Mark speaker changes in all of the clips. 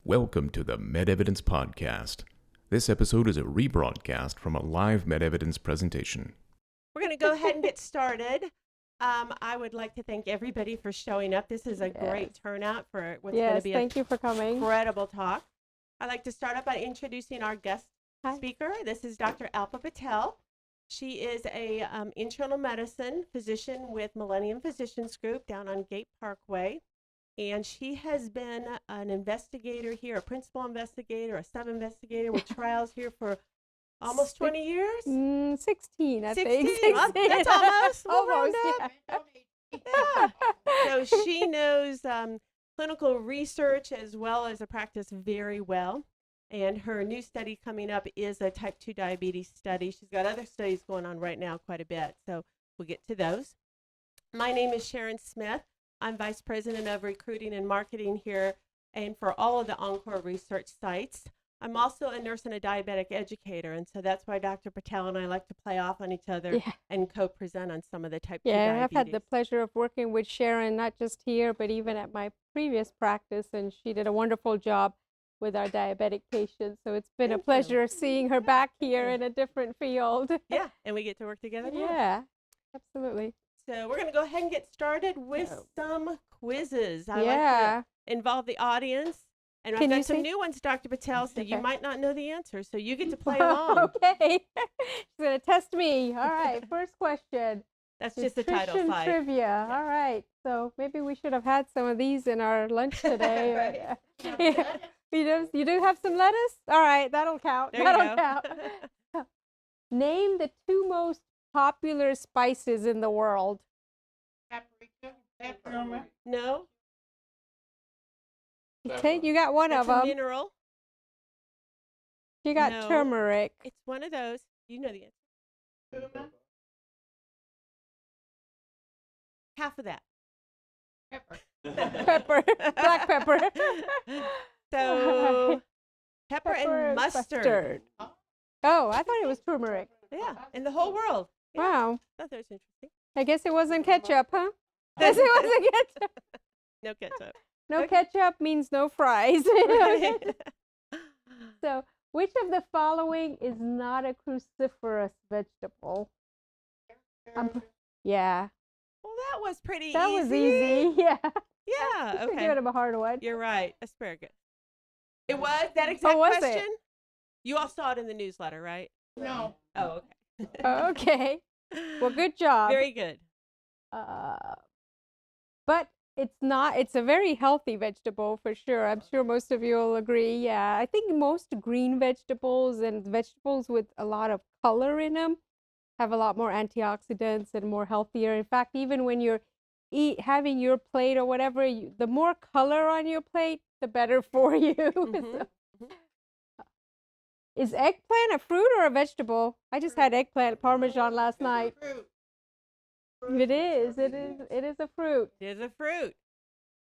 Speaker 1: Welcome to the MedEvidence podcast. This episode is a rebroadcast from a live MedEvidence presentation.
Speaker 2: We're going to go ahead and get started. I would like to thank everybody for showing up. This is a great turnout for what's going to be
Speaker 3: thank you for coming.
Speaker 2: Incredible talk. I'd like to start off by introducing our guest speaker. This is Dr. Alfa Patel. She is a internal medicine physician with Millennium Physicians Group down on Gate Parkway. And she has been an investigator here, a principal investigator, a sub-investigator with trials here for almost 20 years?
Speaker 3: 16, I
Speaker 2: 16?
Speaker 3: think.
Speaker 2: 16. That's almost.
Speaker 3: Almost,
Speaker 2: yeah. So she knows clinical research as well as a practice very well. And her new study coming up is a type 2 diabetes study. She's got other studies going on right now quite a bit, so we'll get to those. My name is Sharon Smith. I'm Vice President of Recruiting and Marketing here and for all of the Encore research sites. I'm also a nurse and a diabetic educator, and so that's why Dr. Patel and I like to play off on each other and co-present on some of the type 2 diabetes.
Speaker 3: Yeah, I've had the pleasure of working with Sharon, not just here, but even at my previous practice, and she did a wonderful job with our diabetic patients. So it's been a pleasure seeing her back here in a different field.
Speaker 2: Yeah, and we get to work together.
Speaker 3: Yeah, absolutely.
Speaker 2: So we're going to go ahead and get started with some quizzes. I like to involve the audience. And I've got some new ones, Dr. Patel, so you might not know the answer. So you get to play along.
Speaker 3: Okay. She's going to test me. All right. First question.
Speaker 2: That's just the title slide.
Speaker 3: Trivia. Yeah. All right. So maybe we should have had some of these in our lunch today. You do have some lettuce? All right. That'll count. That'll count. Name the two most popular spices in the world.
Speaker 4: Paprika, pepper.
Speaker 2: No.
Speaker 3: You got one of them.
Speaker 2: Mineral.
Speaker 3: You got turmeric.
Speaker 2: It's one of those. You know the answer.
Speaker 4: Cumin.
Speaker 2: Half of that.
Speaker 3: Pepper. Black pepper.
Speaker 2: So pepper and mustard.
Speaker 3: Oh, I thought it was turmeric.
Speaker 2: Yeah, in the whole world. Yeah.
Speaker 3: Wow.
Speaker 2: I thought that was interesting.
Speaker 3: I guess it wasn't ketchup, huh? Guess it wasn't ketchup.
Speaker 2: No ketchup.
Speaker 3: No ketchup means no fries. So, which of the following is not a cruciferous vegetable? Yeah.
Speaker 2: Well, that was pretty easy.
Speaker 3: That was easy. Yeah.
Speaker 2: Yeah. Okay.
Speaker 3: Give it a hard one.
Speaker 2: You're right. Asparagus. It was that exact question?
Speaker 3: It?
Speaker 2: You all saw it in the newsletter, right?
Speaker 4: No.
Speaker 2: Oh, okay.
Speaker 3: Okay. Well, good job.
Speaker 2: Very good.
Speaker 3: But it's not, it's a very healthy vegetable for sure. I'm sure most of you will agree. Yeah, I think most green vegetables and vegetables with a lot of color in them have a lot more antioxidants and more healthier. In fact, even when you're having your plate or whatever, the more color on your plate, the better for you.
Speaker 2: Mm-hmm.
Speaker 3: Is eggplant a fruit or a vegetable? I just had eggplant parmesan last night. It is a fruit.
Speaker 2: It is a fruit.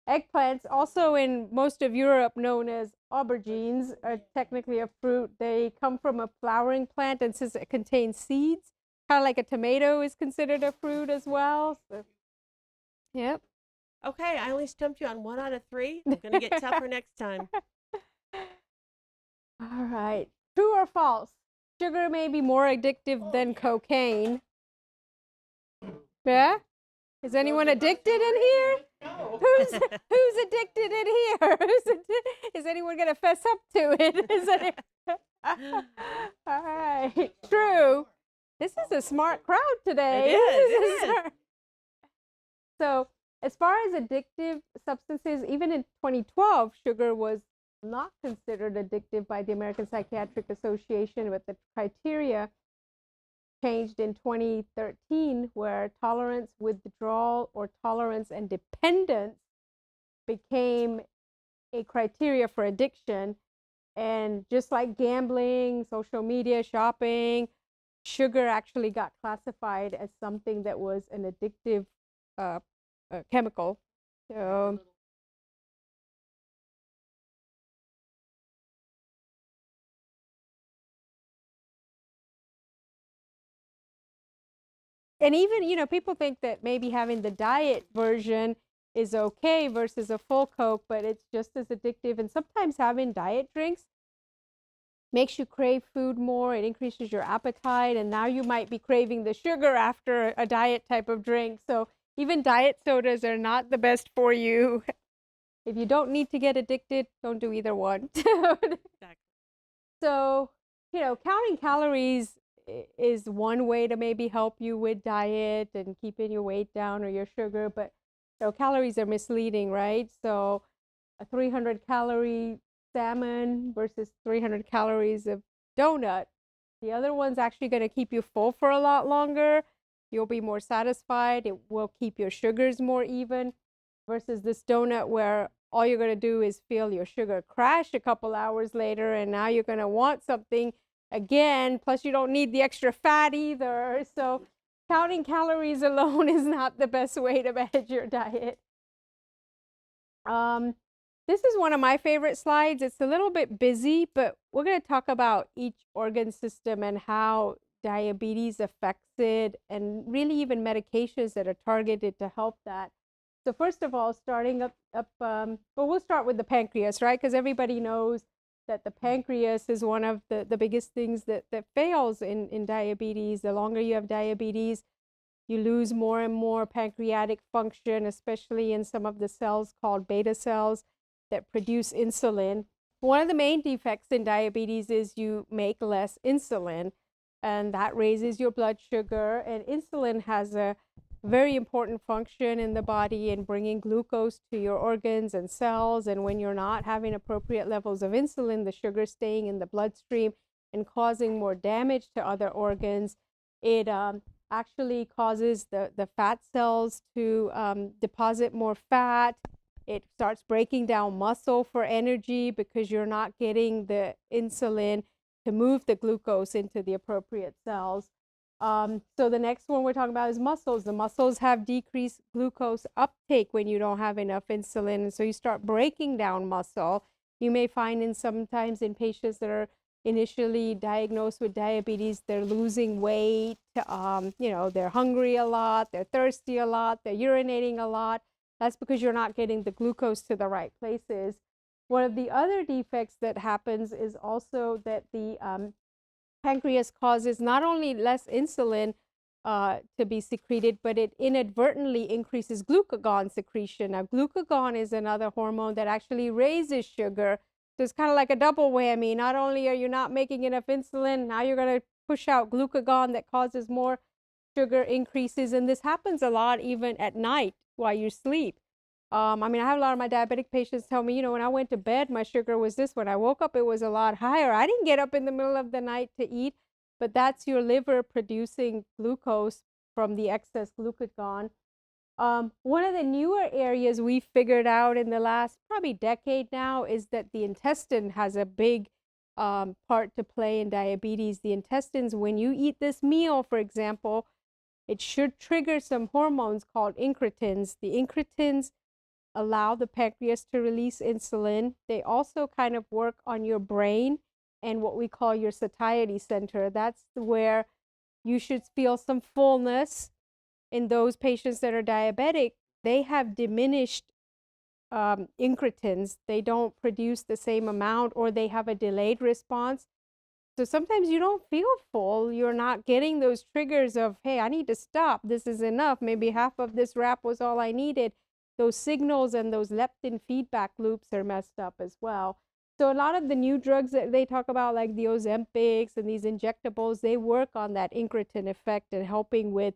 Speaker 3: Eggplants, also in most of Europe known as aubergines, are technically a fruit. They come from a flowering plant, and since it contains seeds, kind of like a tomato is considered a fruit as well. So, yep.
Speaker 2: Okay, I only stumped you on 1 out of 3. I'm going to get tougher next time.
Speaker 3: All right. True or false? Sugar may be more addictive than cocaine. Yeah? Is anyone addicted in here?
Speaker 4: No.
Speaker 3: Who's addicted in here? Is anyone going to fess up to it? All right. True. This is a smart crowd today.
Speaker 2: It is.
Speaker 3: So, as far as addictive substances, even in 2012, sugar was not considered addictive by the American Psychiatric Association, but the criteria changed in 2013, where tolerance, withdrawal, or tolerance and dependence became a criteria for addiction. And just like gambling, social media, shopping, sugar actually got classified as something that was an addictive chemical. So, and even, people think that maybe having the diet version is okay versus a full Coke, but it's just as addictive. And sometimes having diet drinks makes you crave food more. It increases your appetite, and now you might be craving the sugar after a diet type of drink. So even diet sodas are not the best for you. If you don't need to get addicted, don't do either one.
Speaker 2: Exactly.
Speaker 3: So, counting calories is one way to maybe help you with diet and keeping your weight down or your sugar, but calories are misleading, right? So a 300 calorie salmon versus 300 calories of donut. The other one's actually going to keep you full for a lot longer. You'll be more satisfied. It will keep your sugars more even versus this donut where all you're going to do is feel your sugar crash a couple hours later, and now you're going to want something again. Plus, you don't need the extra fat either. So counting calories alone is not the best way to manage your diet. This is one of my favorite slides. It's a little bit busy, but we're going to talk about each organ system and how diabetes affects it, and really even medications that are targeted to help that. So first of all, starting well, we'll start with the pancreas, right? Because everybody knows that the pancreas is one of the biggest things that fails in diabetes. The longer you have diabetes, you lose more and more pancreatic function, especially in some of the cells called beta cells that produce insulin. One of the main defects in diabetes is you make less insulin, and that raises your blood sugar. And insulin has a very important function in the body in bringing glucose to your organs and cells. And when you're not having appropriate levels of insulin, the sugar staying in the bloodstream and causing more damage to other organs, it actually causes the fat cells to deposit more fat. It starts breaking down muscle for energy because you're not getting the insulin to move the glucose into the appropriate cells. So the next one we're talking about is muscles. The muscles have decreased glucose uptake when you don't have enough insulin, and so you start breaking down muscle. You may find sometimes in patients that are initially diagnosed with diabetes, they're losing weight, they're hungry a lot, they're thirsty a lot, they're urinating a lot. That's because you're not getting the glucose to the right places. One of the other defects that happens is also that the pancreas causes not only less insulin to be secreted, but it inadvertently increases glucagon secretion. Now, glucagon is another hormone that actually raises sugar. So it's kind of like a double whammy. Not only are you not making enough insulin, now you're going to push out glucagon that causes more sugar increases. And this happens a lot even at night while you sleep. I have a lot of my diabetic patients tell me, when I went to bed, my sugar was this. When I woke up, it was a lot higher. I didn't get up in the middle of the night to eat, but that's your liver producing glucose from the excess glucagon. One of the newer areas we figured out in the last probably decade now is that the intestine has a big part to play in diabetes. The intestines, when you eat this meal, for example, it should trigger some hormones called incretins. The incretins allow the pancreas to release insulin. They also kind of work on your brain and what we call your satiety center. That's where you should feel some fullness. In those patients that are diabetic, they have diminished incretins. They don't produce the same amount, or they have a delayed response. So sometimes you don't feel full. You're not getting those triggers of, hey, I need to stop. This is enough. Maybe half of this wrap was all I needed. Those signals and those leptin feedback loops are messed up as well. So a lot of the new drugs that they talk about, like the Ozempics and these injectables, they work on that incretin effect and helping with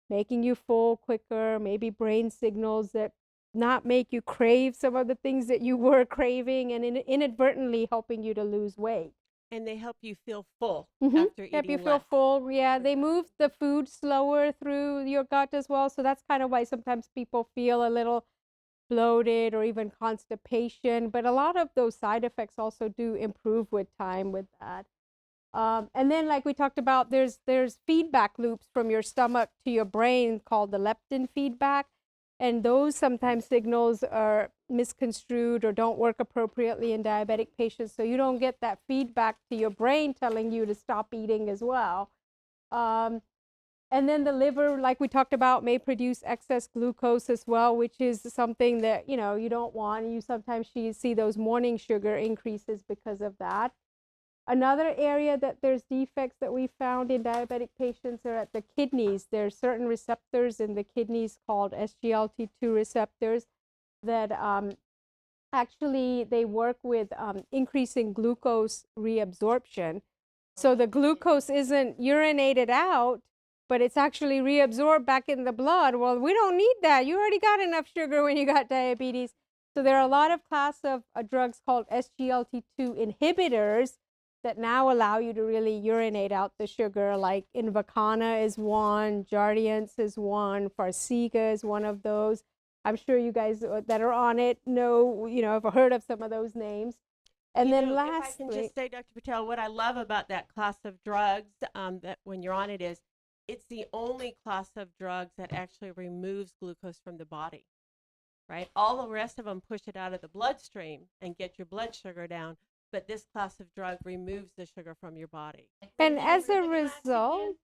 Speaker 3: making you full quicker, maybe brain signals that not make you crave some of the things that you were craving, and inadvertently helping you to lose weight.
Speaker 2: And they help you feel full
Speaker 3: Mm-hmm.
Speaker 2: after eating
Speaker 3: Help you feel
Speaker 2: less.
Speaker 3: full. Yeah, they move the food slower through your gut as well. So that's kind of why sometimes people feel a little bloated or even constipation. But a lot of those side effects also do improve with time with that. And then, like we talked about, there's feedback loops from your stomach to your brain called the leptin feedback. And those sometimes signals are misconstrued or don't work appropriately in diabetic patients. So you don't get that feedback to your brain telling you to stop eating as well. And then the liver, like we talked about, may produce excess glucose as well, which is something that, you don't want. You sometimes see those morning sugar increases because of that. Another area that there's defects that we found in diabetic patients are at the kidneys. There's certain receptors in the kidneys called SGLT2 receptors that actually they work with increasing glucose reabsorption. So the glucose isn't urinated out, but it's actually reabsorbed back in the blood. Well, we don't need that. You already got enough sugar when you got diabetes. So there are a lot of class of drugs called SGLT2 inhibitors that now allow you to really urinate out the sugar, like Invokana is one, Jardiance is one, Farxiga is one of those. I'm sure you guys that are on it know, have heard of some of those names. And then lastly,
Speaker 2: if I can just say, Dr. Patel, what I love about that class of drugs that when you're on it is, it's the only class of drugs that actually removes glucose from the body, right? All the rest of them push it out of the bloodstream and get your blood sugar down, but this class of drug removes the sugar from your body.
Speaker 3: And as a result,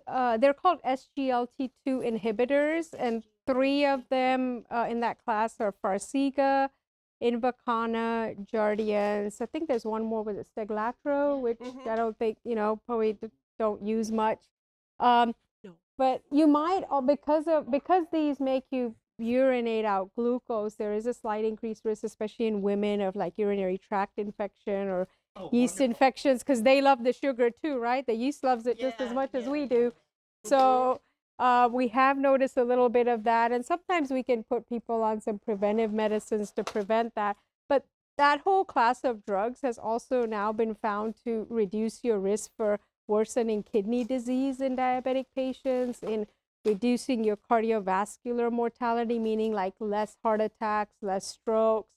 Speaker 3: they're called SGLT2 inhibitors, and 3 of them in that class are Farxiga, Invokana, Jardiance. I think there's one more with Steglatro, which I don't think, probably don't use much.
Speaker 2: No.
Speaker 3: But you might, because these make you urinate out glucose, there is a slight increased risk, especially in women, of like urinary tract infection or yeast infections, because they love the sugar too, right? The yeast loves it just as much as we do. So we have noticed a little bit of that, and sometimes we can put people on some preventive medicines to prevent that. But that whole class of drugs has also now been found to reduce your risk for worsening kidney disease in diabetic patients, in reducing your cardiovascular mortality, meaning like less heart attacks, less strokes,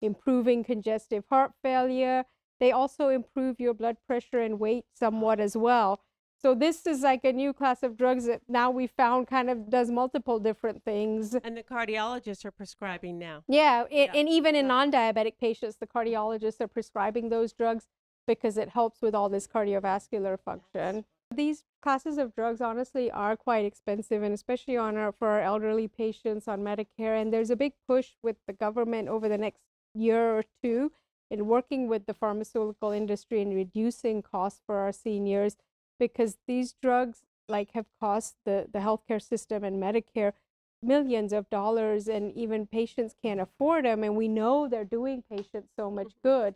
Speaker 3: improving congestive heart failure. They also improve your blood pressure and weight somewhat as well. So this is like a new class of drugs that now we found kind of does multiple different things.
Speaker 2: And the cardiologists are prescribing now.
Speaker 3: Yeah, and even in non-diabetic patients, the cardiologists are prescribing those drugs because it helps with all this cardiovascular function. These classes of drugs honestly are quite expensive, and especially for our elderly patients on Medicare. And there's a big push with the government over the next year or two in working with the pharmaceutical industry and reducing costs for our seniors, because these drugs have cost the healthcare system and Medicare millions of dollars, and even patients can't afford them. And we know they're doing patients so much good.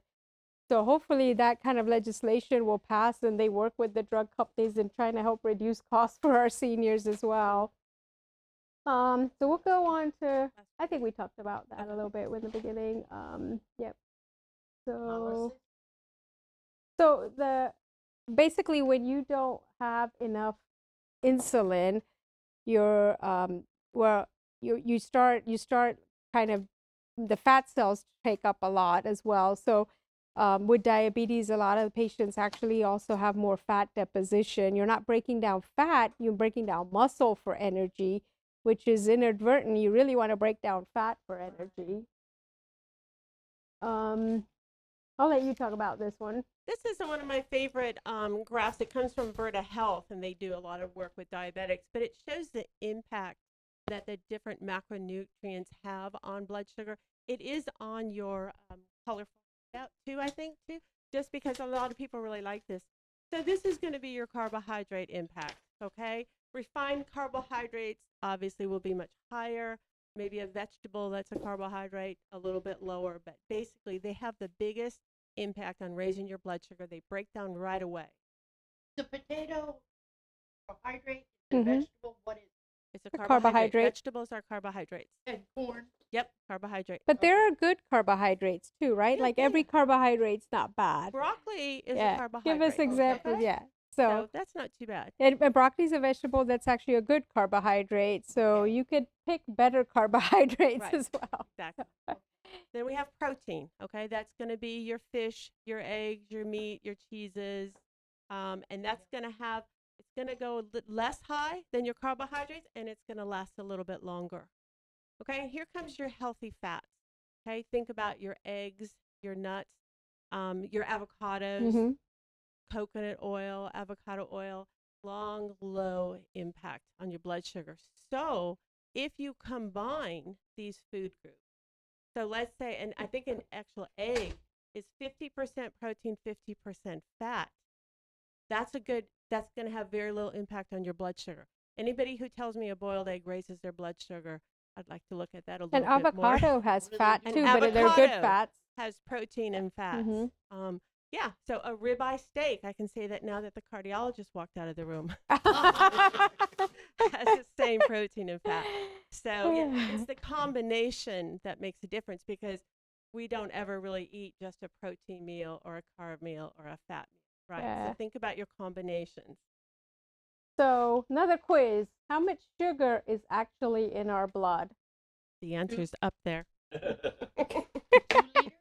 Speaker 3: So hopefully that kind of legislation will pass, and they work with the drug companies in trying to help reduce costs for our seniors as well. So we'll go on to, I think we talked about that a little bit in the beginning. Yep. So basically when you don't have enough insulin, you start kind of, the fat cells take up a lot as well. So with diabetes, a lot of the patients actually also have more fat deposition. You're not breaking down fat, you're breaking down muscle for energy, which is inadvertent. You really want to break down fat for energy. I'll let you talk about this one.
Speaker 2: This is one of my favorite graphs. It comes from Virta Health, and they do a lot of work with diabetics, but it shows the impact that the different macronutrients have on blood sugar. It is on your colorful out too, I think, too, just because a lot of people really like this. So this is going to be your carbohydrate impact, okay? Refined carbohydrates obviously will be much higher. Maybe a vegetable that's a carbohydrate a little bit lower, but basically they have the biggest impact on raising your blood sugar. They break down right away.
Speaker 4: The potato carbohydrate, the vegetable, what is it?
Speaker 2: It's a carbohydrate. Vegetables are carbohydrates.
Speaker 4: And corn.
Speaker 2: Yep, carbohydrate.
Speaker 3: But there are good carbohydrates too, right? Like every carbohydrate's not bad.
Speaker 2: Broccoli is a carbohydrate.
Speaker 3: Give us examples,
Speaker 2: okay? So that's not too bad.
Speaker 3: And broccoli is a vegetable that's actually a good carbohydrate, so you could pick better carbohydrates as well.
Speaker 2: Exactly. Then we have protein, okay? That's going to be your fish, your eggs, your meat, your cheeses, and that's going to have, it's going to go less high than your carbohydrates, and it's going to last a little bit longer. Okay, and here comes your healthy fats. Okay, think about your eggs, your nuts, your avocados, coconut oil, avocado oil. long, low impact on your blood sugar. So if you combine these food groups, so let's say, and I think an actual egg is 50% protein, 50% fat. That's going to have very little impact on your blood sugar. Anybody who tells me a boiled egg raises their blood sugar, I'd like to look at that a little
Speaker 3: And
Speaker 2: bit more.
Speaker 3: avocado has fat
Speaker 2: And
Speaker 3: too, but they're good
Speaker 2: avocado
Speaker 3: fats.
Speaker 2: has protein and fats.
Speaker 3: Mhm.
Speaker 2: Yeah, so a ribeye steak, I can say that now that the cardiologist walked out of the room, has the same protein and fat. So yeah, it's the combination that makes a difference, because we don't ever really eat just a protein meal or a carb meal or a fat meal, right?
Speaker 3: Yeah.
Speaker 2: So think about your combinations.
Speaker 3: So another quiz. How much sugar is actually in our blood?
Speaker 2: The answer's up there.
Speaker 4: 2 liters?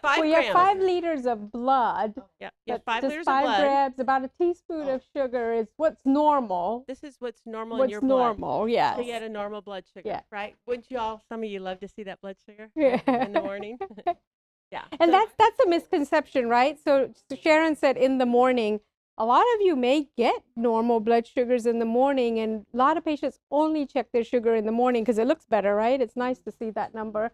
Speaker 2: 5
Speaker 3: Well, you
Speaker 2: grams.
Speaker 3: have 5 liters of blood.
Speaker 2: Yeah, you have
Speaker 3: but
Speaker 2: 5
Speaker 3: just
Speaker 2: liters
Speaker 3: 5
Speaker 2: of blood.
Speaker 3: grams, about a teaspoon of sugar is what's normal.
Speaker 2: This is what's normal in
Speaker 3: What's
Speaker 2: your blood.
Speaker 3: normal, yes.
Speaker 2: To get a normal blood sugar,
Speaker 3: Yeah.
Speaker 2: right? Wouldn't you all, some of you love to see that blood sugar
Speaker 3: Yeah.
Speaker 2: in the morning? Yeah.
Speaker 3: And
Speaker 2: So-
Speaker 3: that's a misconception, right? So Sharon said in the morning, a lot of you may get normal blood sugars in the morning, and a lot of patients only check their sugar in the morning because it looks better, right? It's nice to see that number.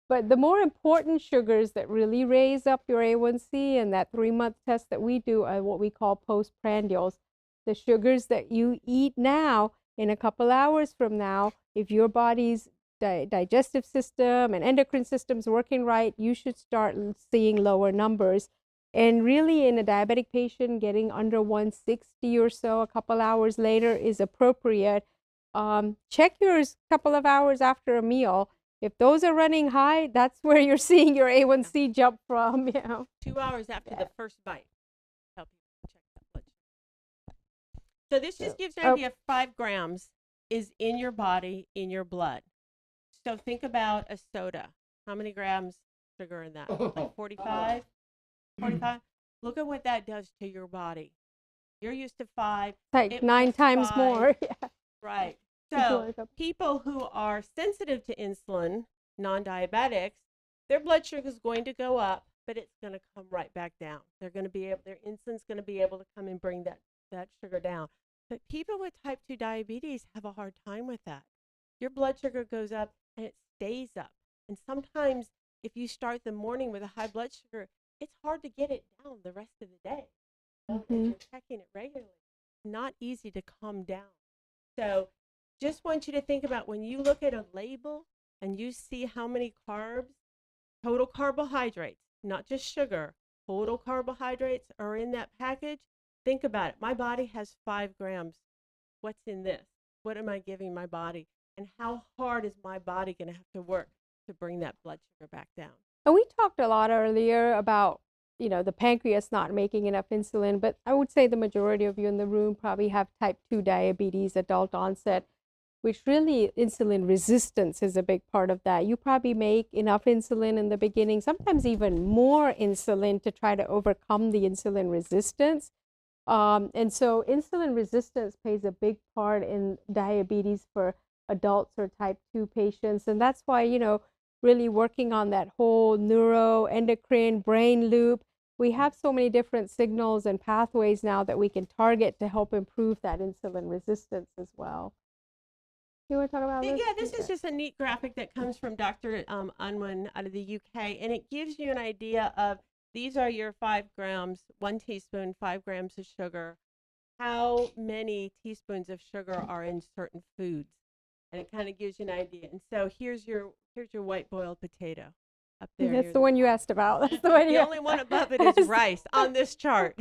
Speaker 3: But the more important sugars that really raise up your A1C and that 3-month test that we do are what we call postprandials. The sugars that you eat now, in a couple hours from now, if your body's digestive system and endocrine system's working right, you should start seeing lower numbers. And really, in a diabetic patient, getting under 160 or so a couple hours later is appropriate. Check yours a couple of hours after a meal. If those are running high, that's where you're seeing your A1C jump from.
Speaker 2: 2 hours after the first bite. Help you check that blood sugar. So this just gives you an idea. 5 grams is in your body, in your blood. So think about a soda. How many grams sugar in that? Like 45? 45? Look at what that does to your body. You're used to 5.
Speaker 3: Like
Speaker 2: It
Speaker 3: 9
Speaker 2: was
Speaker 3: times
Speaker 2: 5.
Speaker 3: more. Yeah.
Speaker 2: Right.
Speaker 3: It's
Speaker 2: So
Speaker 3: like a-
Speaker 2: people who are sensitive to insulin, non-diabetics, their blood sugar is going to go up, but it's going to come right back down. They're going to be able, their insulin's going to be able to come and bring that sugar down. But people with type 2 diabetes have a hard time with that. Your blood sugar goes up and it stays up. And sometimes if you start the morning with a high blood sugar, it's hard to get it down the rest of the day. So if you're checking it regularly, it's not easy to calm down. So just want you to think about when you look at a label and you see how many carbs, total carbohydrates, not just sugar, total carbohydrates are in that package. Think about it. My body has 5 grams. What's in this? What am I giving my body? And how hard is my body going to have to work to bring that blood sugar back down?
Speaker 3: And we talked a lot earlier about, the pancreas not making enough insulin, but I would say the majority of you in the room probably have type 2 diabetes, adult onset, which really insulin resistance is a big part of that. You probably make enough insulin in the beginning, sometimes even more insulin to try to overcome the insulin resistance. And so insulin resistance plays a big part in diabetes for adults or type 2 patients. And that's why, really working on that whole neuroendocrine brain loop. We have so many different signals and pathways now that we can target to help improve that insulin resistance as well. You want to talk about this?
Speaker 2: Yeah, this is just a neat graphic that comes from Dr. Unwin out of the UK, and it gives you an idea of these are your 5 grams, 1 teaspoon, 5 grams of sugar. How many teaspoons of sugar are in certain foods? And it kind of gives you an idea. And so here's your white boiled potato up there.
Speaker 3: That's the one you asked about. That's the one
Speaker 2: The
Speaker 3: you
Speaker 2: only one above it is rice on this chart.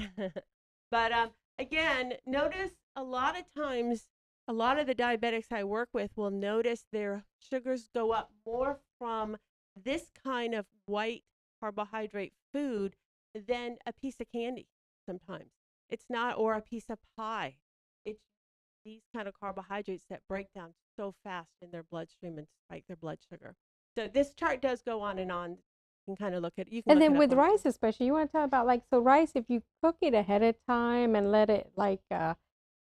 Speaker 2: But again, notice a lot of times, a lot of the diabetics I work with will notice their sugars go up more from this kind of white carbohydrate food than a piece of candy sometimes. It's not, or a piece of pie. It's these kind of carbohydrates that break down so fast in their bloodstream and spike their blood sugar. So this chart does go on and on. You can kind of look at it. You can
Speaker 3: And
Speaker 2: look
Speaker 3: then
Speaker 2: it
Speaker 3: with
Speaker 2: up
Speaker 3: rice especially, you want to talk about so rice, if you cook it ahead of time and let it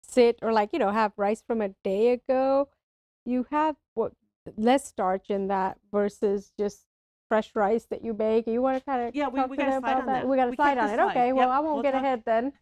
Speaker 3: sit or have rice from a day ago, you have less starch in that versus just fresh rice that you bake. You want to kind of
Speaker 2: Yeah, we got to slide on that.
Speaker 3: We got to slide on it. Okay, well, I won't get ahead then.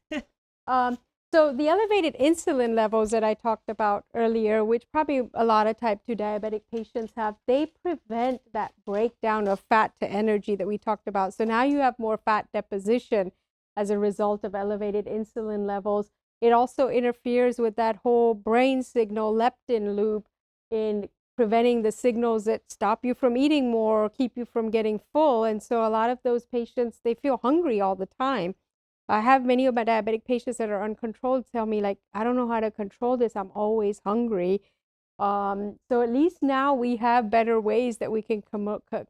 Speaker 3: So the elevated insulin levels that I talked about earlier, which probably a lot of type 2 diabetic patients have, they prevent that breakdown of fat to energy that we talked about. So now you have more fat deposition as a result of elevated insulin levels. It also interferes with that whole brain signal leptin loop in preventing the signals that stop you from eating more or keep you from getting full. And so a lot of those patients, they feel hungry all the time. I have many of my diabetic patients that are uncontrolled tell me, like, I don't know how to control this. I'm always hungry. So at least now we have better ways that we can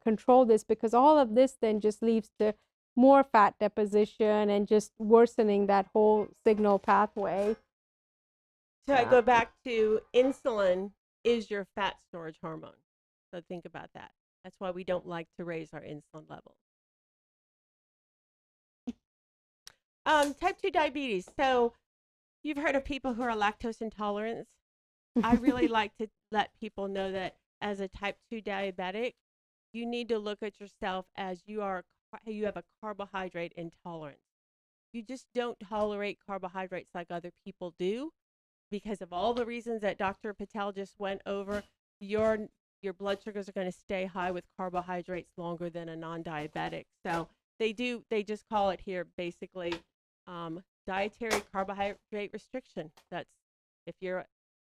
Speaker 3: control this, because all of this then just leads to more fat deposition and just worsening that whole signal pathway.
Speaker 2: So I go back to insulin is your fat storage hormone. So think about that. That's why we don't like to raise our insulin levels. Type 2 diabetes. So you've heard of people who are lactose intolerant. I really like to let people know that as a type 2 diabetic, you need to look at yourself as you have a carbohydrate intolerance. You just don't tolerate carbohydrates like other people do because of all the reasons that Dr. Patel just went over. Your blood sugars are going to stay high with carbohydrates longer than a non-diabetic. So they just call it here basically dietary carbohydrate restriction. That's if you're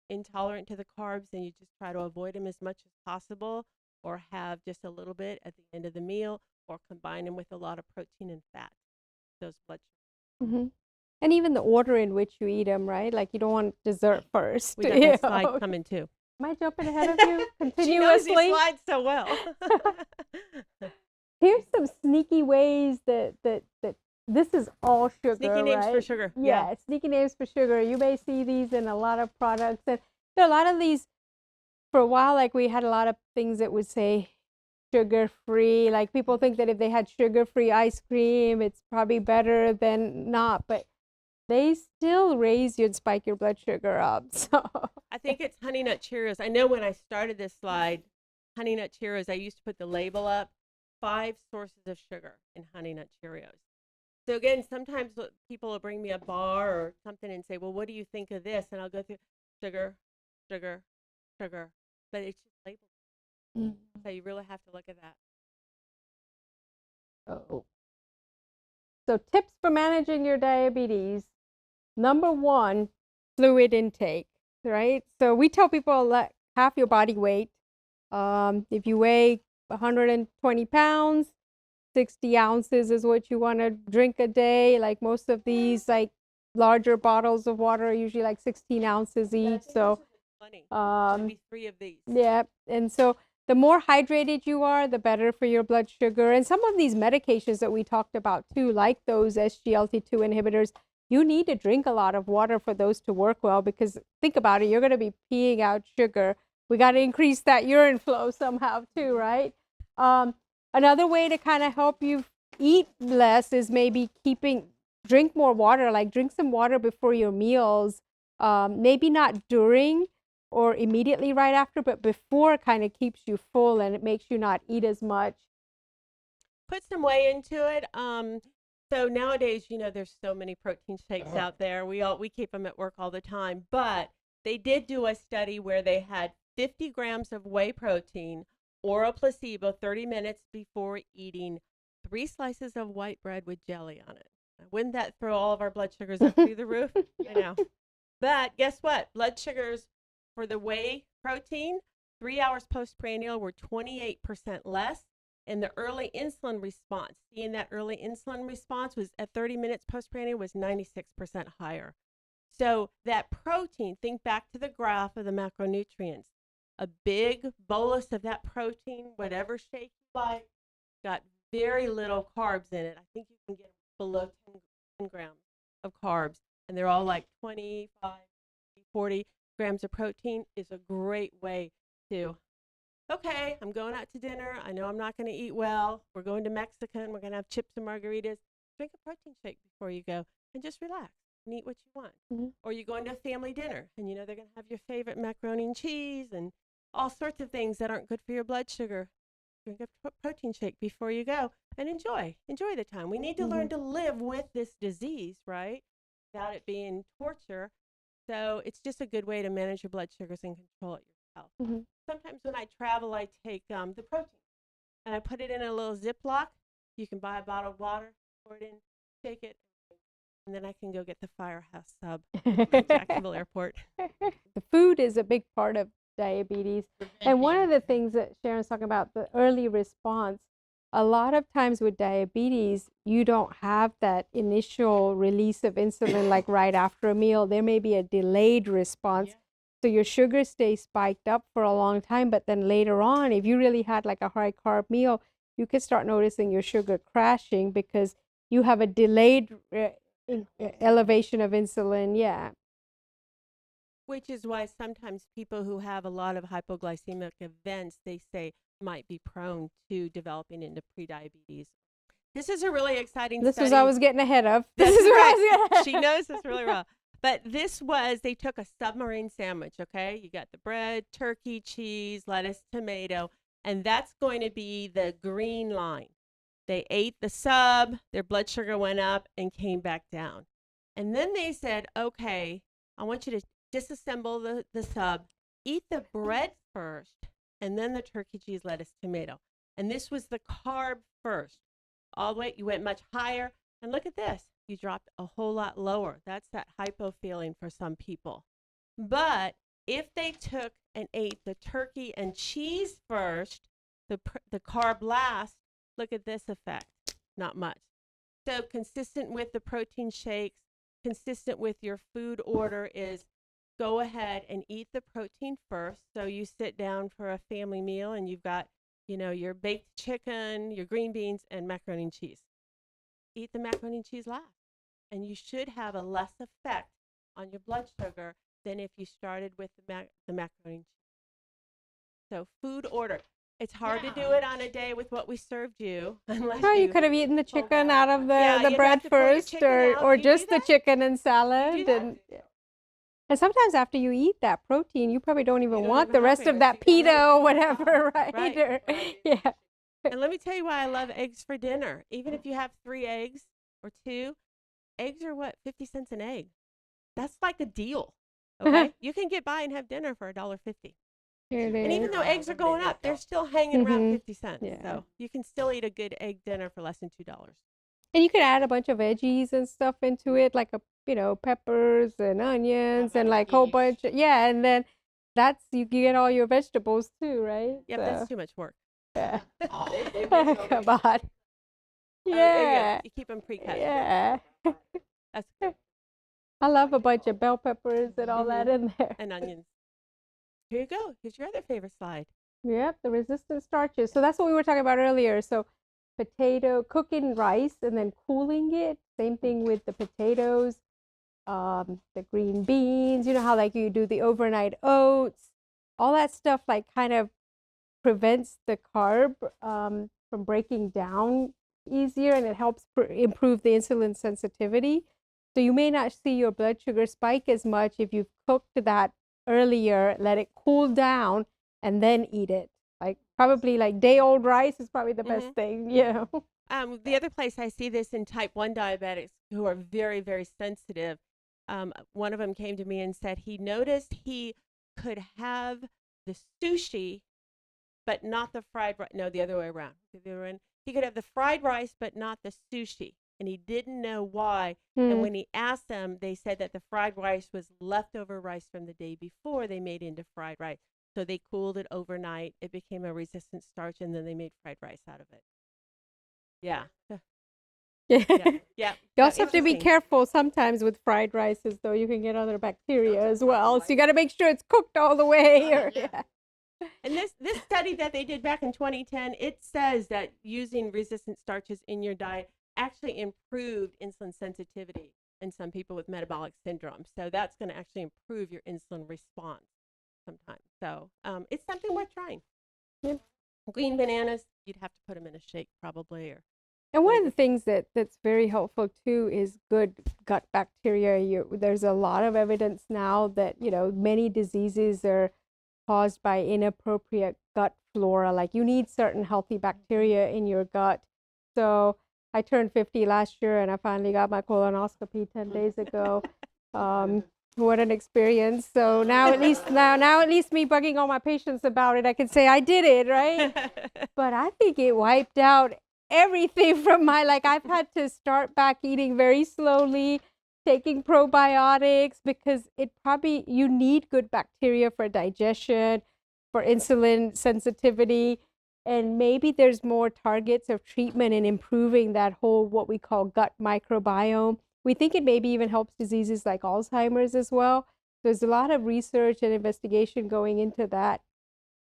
Speaker 2: intolerant to the carbs, then you just try to avoid them as much as possible, or have just a little bit at the end of the meal, or combine them with a lot of protein and fat. Those blood sugars.
Speaker 3: Mm-hmm. And even the order in which you eat them, right? Like you don't want dessert first.
Speaker 2: We got that slide coming too.
Speaker 3: Am I jumping ahead of you continuously?
Speaker 2: She knows these slides so well.
Speaker 3: Here's some sneaky ways that this is all sugar,
Speaker 2: Sneaky names
Speaker 3: right?
Speaker 2: for sugar.
Speaker 3: Yeah, sneaky names for sugar. You may see these in a lot of products. And there are a lot of these, for a while, like we had a lot of things that would say sugar-free. Like people think that if they had sugar-free ice cream, it's probably better than not. But they still raise you and spike your blood sugar up. So
Speaker 2: I think it's Honey Nut Cheerios. I know when I started this slide, Honey Nut Cheerios, I used to put the label up, 5 sources of sugar in Honey Nut Cheerios. So again, sometimes people will bring me a bar or something and say, well, what do you think of this? And I'll go through sugar, sugar, sugar, but it's just labeled. Mm-hmm. So you really have to look at that.
Speaker 3: Oh. So tips for managing your diabetes. Number 1, fluid intake, right? So we tell people let half your body weight. If you weigh 120 pounds, 60 ounces is what you want to drink a day. Like most of these, like larger bottles of water are usually like 16 ounces each. So,
Speaker 2: maybe 3 of these.
Speaker 3: Yeah, and so the more hydrated you are, the better for your blood sugar. And some of these medications that we talked about too, like those SGLT2 inhibitors, you need to drink a lot of water for those to work well, because think about it, you're going to be peeing out sugar. We got to increase that urine flow somehow too, right? Another way to kind of help you eat less is maybe drink more water, like drink some water before your meals, maybe not during or immediately right after, but before kind of keeps you full and it makes you not eat as much.
Speaker 2: Put some whey into it. So nowadays, there's so many protein shakes out there. We keep them at work all the time, but they did do a study where they had 50 grams of whey protein or a placebo 30 minutes before eating 3 slices of white bread with jelly on it. Wouldn't that throw all of our blood sugars up through the roof? I know. But guess what? Blood sugars for the whey protein, 3 hours postprandial were 28% less. And the early insulin response, seeing that early insulin response was at 30 minutes postprandial was 96% higher. So that protein, think back to the graph of the macronutrients. A big bolus of that protein, whatever shape you like, got very little carbs in it. I think you can get below 10 grams of carbs, and they're all like 25, 40 grams of protein is a great way to, okay, I'm going out to dinner. I know I'm not going to eat well. We're going to Mexican. We're going to have chips and margaritas. Drink a protein shake before you go and just relax and eat what you want. Mm-hmm. Or you're going to a family dinner, and they're going to have your favorite macaroni and cheese and all sorts of things that aren't good for your blood sugar. Drink a protein shake before you go and enjoy the time. We need to learn to live with this disease, right? without it being torture. So it's just a good way to manage your blood sugars and control it yourself.
Speaker 3: Mm-hmm.
Speaker 2: Sometimes when I travel, I take the protein and I put it in a little Ziploc. You can buy a bottle of water, pour it in, shake it, and then I can go get the Firehouse sub at Jacksonville Airport.
Speaker 3: The food is a big part of diabetes. And one of the things that Sharon's talking about, the early response, a lot of times with diabetes, you don't have that initial release of insulin like right after a meal. There may be a delayed response.
Speaker 4: Yeah.
Speaker 3: So your sugar stays spiked up for a long time, but then later on, if you really had like a high carb meal, you could start noticing your sugar crashing because you have a delayed elevation of insulin. Yeah.
Speaker 2: Which is why sometimes people who have a lot of hypoglycemic events, they say might be prone to developing into prediabetes. This is a really exciting
Speaker 3: This
Speaker 2: study.
Speaker 3: was I was getting ahead of.
Speaker 2: That's
Speaker 3: This is what I was
Speaker 2: right.
Speaker 3: getting
Speaker 2: She knows this really well. But this was, they took a submarine sandwich, okay? You got the bread, turkey, cheese, lettuce, tomato, and that's going to be the green line. They ate the sub, their blood sugar went up and came back down. And then they said, okay, I want you to disassemble the sub, eat the bread first, and then the turkey, cheese, lettuce, tomato. And this was the carb first. All the way, you went much higher. And look at this. You dropped a whole lot lower. That's that hypo feeling for some people. But if they took and ate the turkey and cheese first, the carb last, look at this effect. Not much. So consistent with the protein shakes, consistent with your food order is go ahead and eat the protein first. So you sit down for a family meal and you've got, your baked chicken, your green beans, and macaroni and cheese. Eat the macaroni and cheese last. And you should have a less effect on your blood sugar than if you started with the macaroni and cheese. So food order. It's hard to do it on a day with what we served you. Unless
Speaker 3: Oh, you could have eaten the chicken out of
Speaker 2: Yeah,
Speaker 3: the
Speaker 2: you'd
Speaker 3: bread
Speaker 2: have to pull your
Speaker 3: first,
Speaker 2: chicken out.
Speaker 3: or
Speaker 2: You do
Speaker 3: just the
Speaker 2: that?
Speaker 3: chicken and
Speaker 2: You
Speaker 3: salad.
Speaker 2: do that?
Speaker 3: And sometimes after you eat that protein, you probably don't even
Speaker 2: don't
Speaker 3: want
Speaker 2: even
Speaker 3: the
Speaker 2: have
Speaker 3: rest
Speaker 2: it.
Speaker 3: of that
Speaker 2: You got
Speaker 3: pita or whatever, right?
Speaker 2: Right.
Speaker 3: Or- yeah.
Speaker 2: And let me tell you why I love eggs for dinner. Even if you have 3 eggs or 2, eggs are what, 50 cents an egg. That's like a deal. Okay? You can get by and have dinner for $1.50.
Speaker 3: Here it
Speaker 2: And even
Speaker 3: is.
Speaker 2: though eggs are going up, they're still hanging around
Speaker 3: Mhm.
Speaker 2: 50 cents.
Speaker 3: Yeah.
Speaker 2: So you can still eat a good egg dinner for less than $2.
Speaker 3: And you could add a bunch of veggies and stuff into it, like peppers and onions and like whole bunch. Yeah, and then you get all your vegetables too, right?
Speaker 2: Yep,
Speaker 3: So,
Speaker 2: that's too much work.
Speaker 3: yeah.
Speaker 4: They
Speaker 3: Come on.
Speaker 2: Yeah.
Speaker 3: Yeah.
Speaker 2: You keep them pre-cut.
Speaker 3: Yeah.
Speaker 2: That's good.
Speaker 3: I love a bunch of bell peppers and all that in there.
Speaker 2: And onions. Here you go. Here's your other favorite slide.
Speaker 3: Yep, the resistant starches. So that's what we were talking about earlier. So cooking rice and then cooling it. Same thing with the potatoes, the green beans. You know how like you do the overnight oats. All that stuff like kind of prevents the carb from breaking down easier, and it helps improve the insulin sensitivity. So you may not see your blood sugar spike as much if you've cooked that earlier, let it cool down, and then eat it. Like probably like day-old rice is probably the best thing,
Speaker 2: The other place I see this in type 1 diabetics who are very, very sensitive, one of them came to me and said he noticed he could have the sushi, but not the fried rice. No, the other way around. He could have the fried rice, but not the sushi. And he didn't know why. And when he asked them, they said that the fried rice was leftover rice from the day before they made into fried rice. So they cooled it overnight. It became a resistant starch, and then they made fried rice out of it. Yeah. Yeah.
Speaker 3: You also have to be careful sometimes with fried rices, though. You can get other bacteria as well. So you got to make sure it's cooked all the way.
Speaker 2: And this study that they did back in 2010, it says that using resistant starches in your diet actually improved insulin sensitivity in some people with metabolic syndrome. So that's going to actually improve your insulin response sometimes. So it's something worth trying.
Speaker 3: Yep.
Speaker 2: Green bananas, you'd have to put them in a shake probably.
Speaker 3: And one of the things that's very helpful too is good gut bacteria. There's a lot of evidence now that many diseases are caused by inappropriate gut flora. Like you need certain healthy bacteria in your gut. So I turned 50 last year, and I finally got my colonoscopy 10 days ago. What an experience. So now at least me bugging all my patients about it, I can say I did it, right? But I think it wiped out everything from my, like, I've had to start back eating very slowly, taking probiotics, because you need good bacteria for digestion, for insulin sensitivity. And maybe there's more targets of treatment in improving that whole, what we call gut microbiome. We think it maybe even helps diseases like Alzheimer's as well. There's a lot of research and investigation going into that.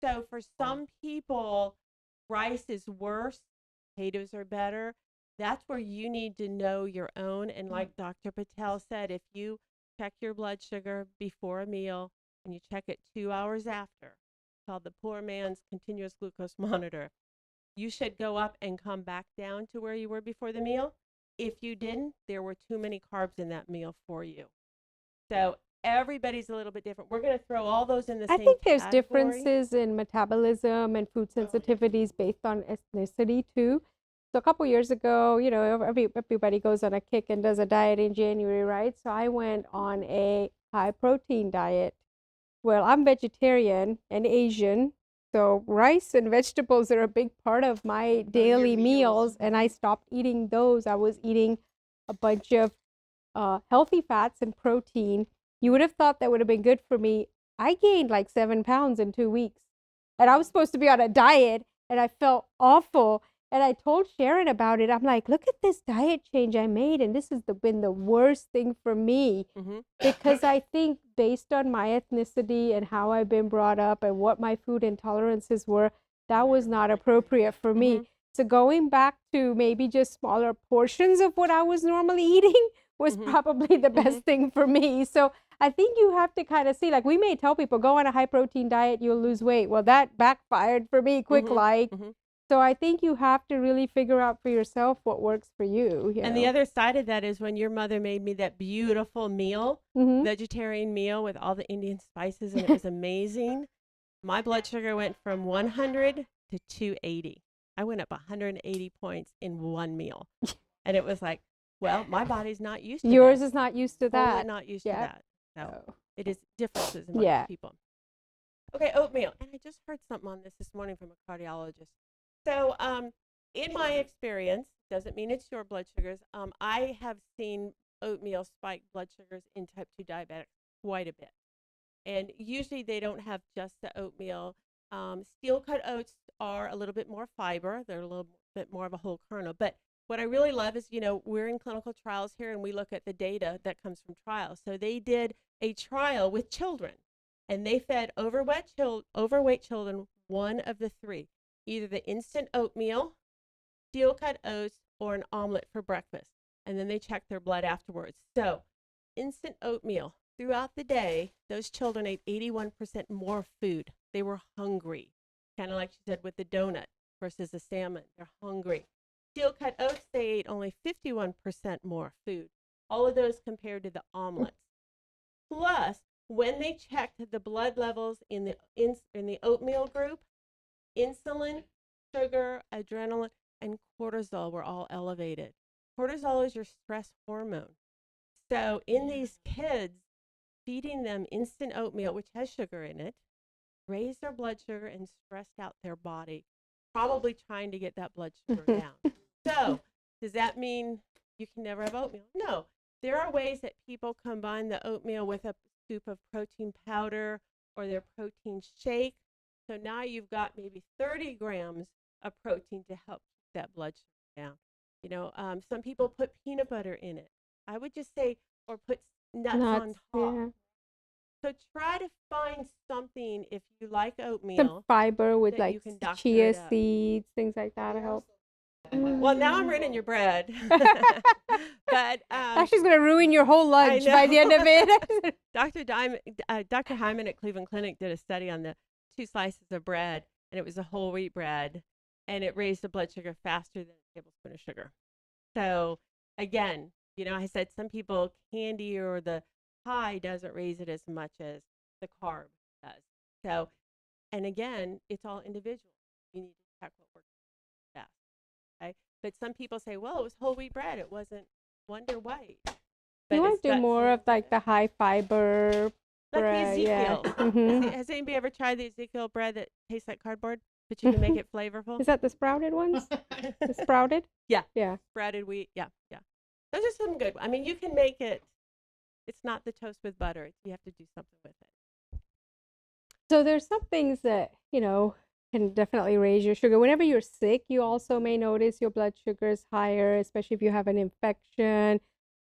Speaker 2: So for some people, rice is worse, potatoes are better. That's where you need to know your own. And like Dr. Patel said, if you check your blood sugar before a meal and you check it 2 hours after, called the poor man's continuous glucose monitor, you should go up and come back down to where you were before the meal. If you didn't, there were too many carbs in that meal for you. So everybody's a little bit different. We're going to throw all those in the same
Speaker 3: I think there's
Speaker 2: category.
Speaker 3: differences in metabolism and food sensitivities based on ethnicity too. So a couple years ago, everybody goes on a kick and does a diet in January, right? So I went on a high protein diet. Well, I'm vegetarian and Asian, so rice and vegetables are a big part of my daily meals, and I stopped eating those. I was eating a bunch of healthy fats and protein. You would have thought that would have been good for me. I gained like 7 pounds in 2 weeks, and I was supposed to be on a diet, and I felt awful. And I told Sharon about it. I'm like, look at this diet change I made, and this has been the worst thing for me. Because I think based on my ethnicity and how I've been brought up and what my food intolerances were, that was not appropriate for me. So going back to maybe just smaller portions of what I was normally eating was probably the best thing for me. So I think you have to kind of see, like, we may tell people, go on a high protein diet, you'll lose weight. Well, that backfired for me quick like. So I think you have to really figure out for yourself what works for you.
Speaker 2: And the other side of that is when your mother made me that beautiful meal, vegetarian meal with all the Indian spices, and it was amazing. My blood sugar went from 100 to 280. I went up 180 points in one meal. And it was like, well, my body's not used to that.
Speaker 3: Yours is not used to that.
Speaker 2: Totally not used to that. So it is differences amongst people. Okay, oatmeal. And I just heard something on this morning from a cardiologist. So in my experience, doesn't mean it's your blood sugars, I have seen oatmeal spike blood sugars in type 2 diabetics quite a bit. And usually they don't have just the oatmeal. Steel cut oats are a little bit more fiber. They're a little bit more of a whole kernel. But what I really love is, we're in clinical trials here and we look at the data that comes from trials. So they did a trial with children and they fed overweight children one of the three, either the instant oatmeal, steel cut oats, or an omelet for breakfast. And then they checked their blood afterwards. So instant oatmeal, throughout the day, those children ate 81% more food. They were hungry, kind of like she said with the donut versus the salmon. They're hungry. Steel cut oats, they ate only 51% more food. All of those compared to the omelets. Plus, when they checked the blood levels in the oatmeal group, insulin, sugar, adrenaline, and cortisol were all elevated. Cortisol is your stress hormone. So in these kids, feeding them instant oatmeal, which has sugar in it, raised their blood sugar and stressed out their body, probably trying to get that blood sugar down. So does that mean you can never have oatmeal? No. There are ways that people combine the oatmeal with a scoop of protein powder or their protein shake. So now you've got maybe 30 grams of protein to help keep that blood sugar down. Some people put peanut butter in it. I would just say, or put nuts on top.
Speaker 3: Yeah.
Speaker 2: So try to find something, if you like oatmeal.
Speaker 3: Some fiber with
Speaker 2: that
Speaker 3: like
Speaker 2: you can doctor
Speaker 3: chia
Speaker 2: it up.
Speaker 3: seeds, things like that to help.
Speaker 2: Well, now I'm ruining your bread. But
Speaker 3: Actually, it's going to ruin your whole lunch by the end of it.
Speaker 2: Dr. Hyman at Cleveland Clinic did a study on the 2 slices of bread, and it was a whole wheat bread, and it raised the blood sugar faster than a tablespoon of sugar. So again, I said some people candy or the pie doesn't raise it as much as the carb does. So, and again, it's all individual. You need to check what works best. Okay. But some people say, well, it was whole wheat bread. It wasn't Wonder White.
Speaker 3: You
Speaker 2: But
Speaker 3: want
Speaker 2: it's
Speaker 3: to do
Speaker 2: got
Speaker 3: more
Speaker 2: some
Speaker 3: of like the high fiber
Speaker 2: like the
Speaker 3: bread, yeah.
Speaker 2: Ezekiel.
Speaker 3: Mhm.
Speaker 2: Has anybody ever tried the Ezekiel bread that tastes like cardboard, but you can make it flavorful?
Speaker 3: Is that the sprouted ones? The sprouted?
Speaker 2: Yeah.
Speaker 3: Yeah.
Speaker 2: Sprouted wheat. Yeah, yeah. Those are some good. I mean, you can make it. It's not the toast with butter. You have to do something with it.
Speaker 3: So there's some things that, can definitely raise your sugar. Whenever you're sick, you also may notice your blood sugar is higher, especially if you have an infection.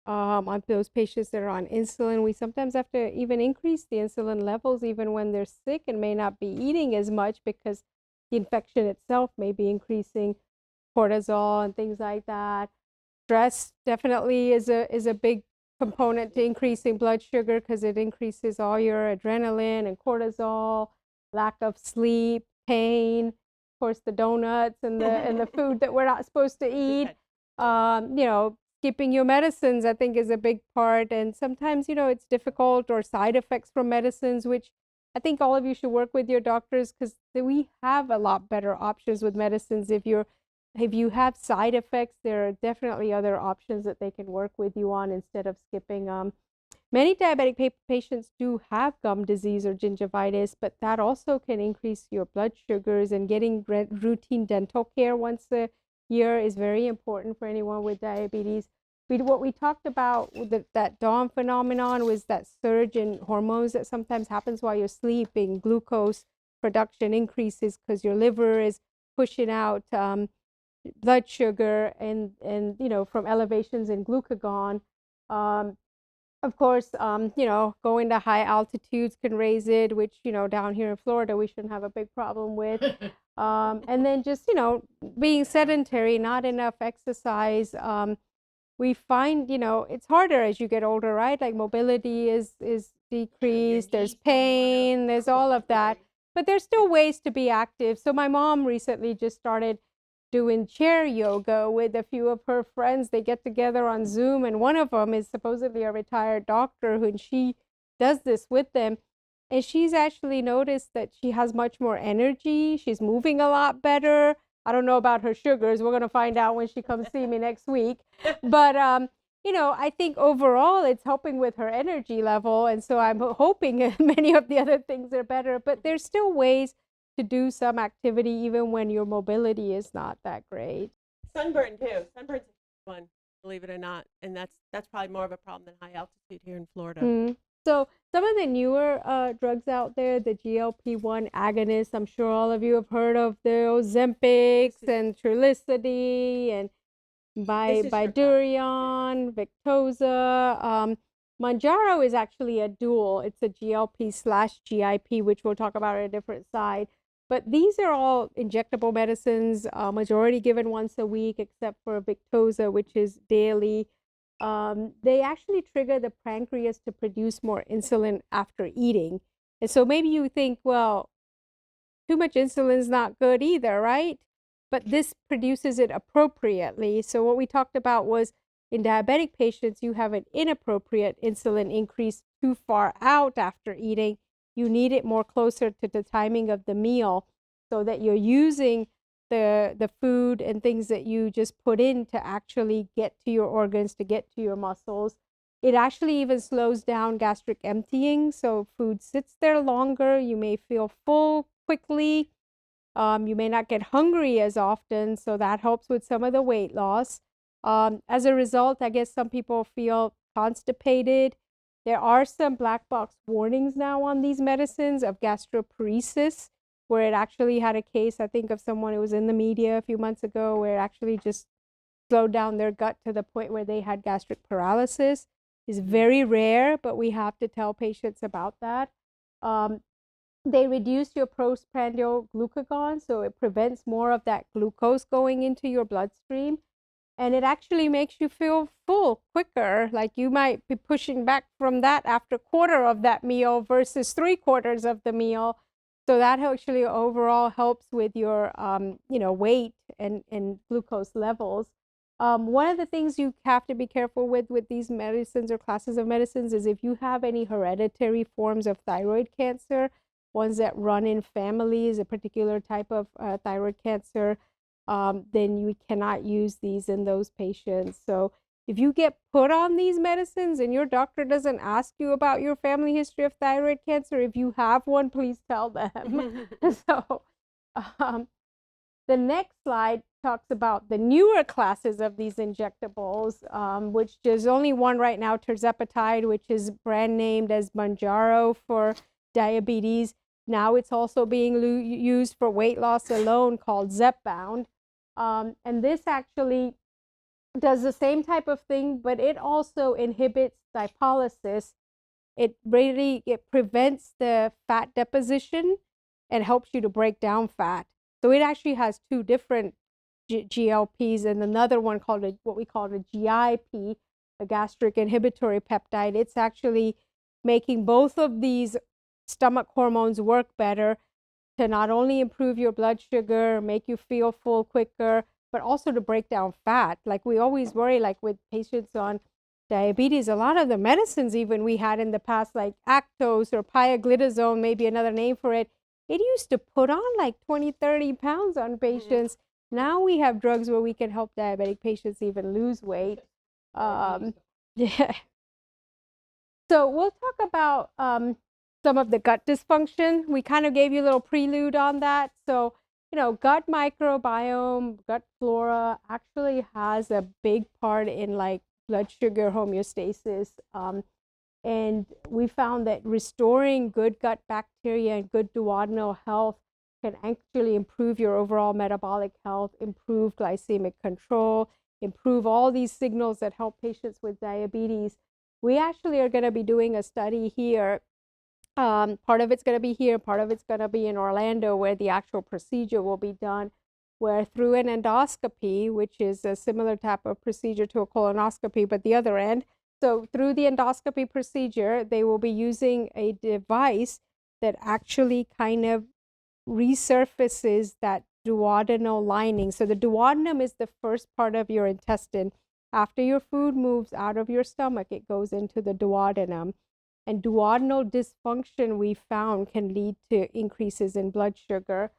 Speaker 3: On those patients that are on insulin, we sometimes have to even increase the insulin levels even when they're sick and may not be eating as much because the infection itself may be increasing cortisol and things like that. Stress definitely is a big component to increasing blood sugar because it increases all your adrenaline and cortisol, lack of sleep, pain, of course the donuts and the food that we're not supposed to eat. Skipping your medicines I think is a big part, and sometimes it's difficult, or side effects from medicines, which I think all of you should work with your doctors because we have a lot better options with medicines. If you have side effects, there are definitely other options that they can work with you on instead of skipping. Many diabetic patients do have gum disease or gingivitis, but that also can increase your blood sugars, and getting routine dental care once a year is very important for anyone with diabetes. What we talked about with that dawn phenomenon was that surge in hormones that sometimes happens while you're sleeping. Glucose production increases because your liver is pushing out blood sugar and from elevations in glucagon. Of course, going to high altitudes can raise it, which, down here in Florida, we shouldn't have a big problem with. And then just, being sedentary, not enough exercise. We find, it's harder as you get older, right? Like mobility is decreased, there's pain, there's all of that. But there's still ways to be active. So my mom recently just started doing chair yoga with a few of her friends. They get together on Zoom, and one of them is supposedly a retired doctor, and she does this with them. And she's actually noticed that she has much more energy. She's moving a lot better. I don't know about her sugars. We're going to find out when she comes see me next week. But, I think overall it's helping with her energy level. And so I'm hoping many of the other things are better. But there's still ways to do some activity even when your mobility is not that great.
Speaker 2: Sunburn too. Sunburn's one, believe it or not, and that's probably more of a problem than high altitude here in Florida.
Speaker 3: Mm. So some of the newer drugs out there, the GLP-1 agonists, I'm sure all of you have heard of the Ozempics and Trulicity and Bydureon, Victoza. Mounjaro is actually a dual. It's a GLP/GIP, which we'll talk about on a different side. But these are all injectable medicines, majority given once a week, except for Victoza, which is daily. They actually trigger the pancreas to produce more insulin after eating. And so maybe you think, well, too much insulin is not good either, right? But this produces it appropriately. So what we talked about was in diabetic patients, you have an inappropriate insulin increase too far out after eating. You need it more closer to the timing of the meal so that you're using the food and things that you just put in to actually get to your organs, to get to your muscles. It actually even slows down gastric emptying. So food sits there longer. You may feel full quickly. You may not get hungry as often. So that helps with some of the weight loss. As a result, I guess some people feel constipated. There are some black box warnings now on these medicines of gastroparesis, where it actually had a case, I think, of someone who was in the media a few months ago, where it actually just slowed down their gut to the point where they had gastric paralysis. It's very rare, but we have to tell patients about that. They reduce your postprandial glucagon, so it prevents more of that glucose going into your bloodstream. And it actually makes you feel full quicker. Like you might be pushing back from that after a quarter of that meal versus 3/4 of the meal. So that actually overall helps with your, weight and glucose levels. One of the things you have to be careful with these medicines or classes of medicines is if you have any hereditary forms of thyroid cancer, ones that run in families, a particular type of thyroid cancer, then we cannot use these in those patients. So if you get put on these medicines and your doctor doesn't ask you about your family history of thyroid cancer, if you have one, please tell them. So the next slide talks about the newer classes of these injectables, which there's only one right now, tirzepatide, which is brand named as Mounjaro for diabetes. Now it's also being used for weight loss alone, called Zepbound. And this actually does the same type of thing, but it also inhibits lipolysis. It prevents the fat deposition and helps you to break down fat. So it actually has two different GLPs and another one called what we call a GIP, a gastric inhibitory peptide. It's actually making both of these stomach hormones work better to not only improve your blood sugar, make you feel full quicker, but also to break down fat. Like we always worry, like with patients on diabetes, a lot of the medicines even we had in the past, like Actos or pioglitazone, maybe another name for it, it used to put on like 20, 30 pounds on patients. Now we have drugs where we can help diabetic patients even lose weight. Yeah. So we'll talk about some of the gut dysfunction. We kind of gave you a little prelude on that. So, you know, gut microbiome, gut flora actually has a big part in like blood sugar homeostasis. And we found that restoring good gut bacteria and good duodenal health can actually improve your overall metabolic health, improve glycemic control, improve all these signals that help patients with diabetes. We actually are going to be doing a study here. Part of it's going to be here, part of it's going to be in Orlando, where the actual procedure will be done, where through an endoscopy, which is a similar type of procedure to a colonoscopy, but the other end. So through the endoscopy procedure, they will be using a device that actually kind of resurfaces that duodenal lining. So the duodenum is the first part of your intestine. After your food moves out of your stomach, it goes into the duodenum. And duodenal dysfunction, we found, can lead to increases in blood sugar.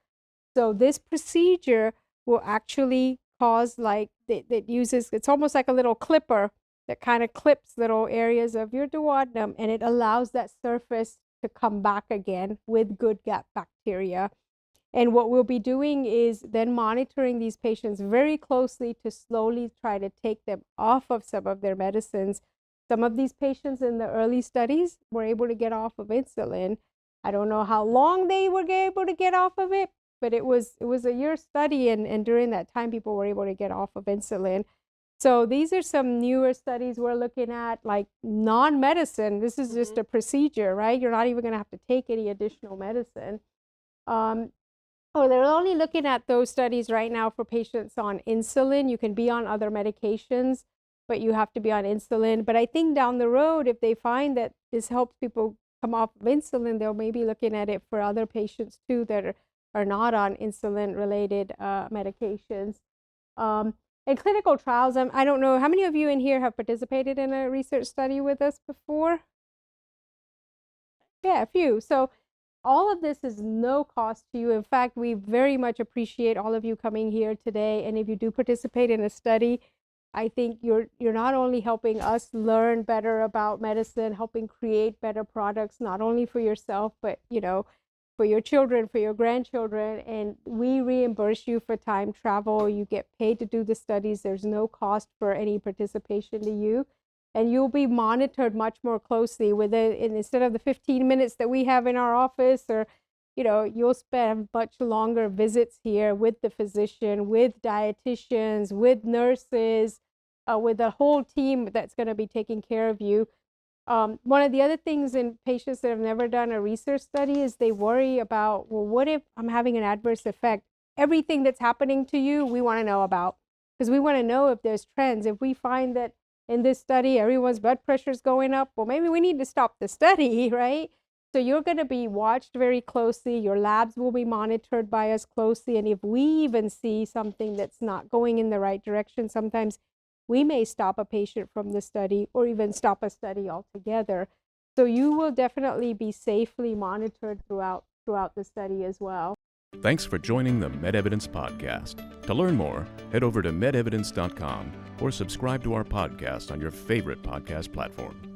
Speaker 3: So this procedure will actually cause, like, that uses, it's almost like a little clipper that kind of clips little areas of your duodenum, and it allows that surface to come back again with good gut bacteria. And what we'll be doing is then monitoring these patients very closely to slowly try to take them off of some of their medicines. Some of these patients in the early studies were able to get off of insulin. I don't know how long they were able to get off of it, but it was a year study, and during that time, people were able to get off of insulin. So these are some newer studies we're looking at, like non-medicine. This is just a procedure, right? You're not even going to have to take any additional medicine. They're only looking at those studies right now for patients on insulin. You can be on other medications, but you have to be on insulin. But I think down the road, if they find that this helps people come off of insulin, they'll maybe looking at it for other patients too that are not on insulin-related medications. And clinical trials, I don't know, how many of you in here have participated in a research study with us before? Yeah, a few. So all of this is no cost to you. In fact, we very much appreciate all of you coming here today. And if you do participate in a study, I think you're not only helping us learn better about medicine, helping create better products, not only for yourself, but, you know, for your children, for your grandchildren, and we reimburse you for time travel. You get paid to do the studies. There's no cost for any participation to you. And you'll be monitored much more closely with it. And instead of the 15 minutes that we have in our office, or, you know, you'll spend much longer visits here with the physician, with dietitians, with nurses, with a whole team that's going to be taking care of you. One of the other things in patients that have never done a research study is they worry about, well, what if I'm having an adverse effect? Everything that's happening to you, we want to know about, because we want to know if there's trends. If we find that in this study, everyone's blood pressure is going up, well, maybe we need to stop the study, right? So you're going to be watched very closely. Your labs will be monitored by us closely. And if we even see something that's not going in the right direction, sometimes we may stop a patient from the study or even stop a study altogether. So you will definitely be safely monitored throughout the study as well.
Speaker 1: Thanks for joining the MedEvidence podcast. To learn more, head over to medevidence.com or subscribe to our podcast on your favorite podcast platform.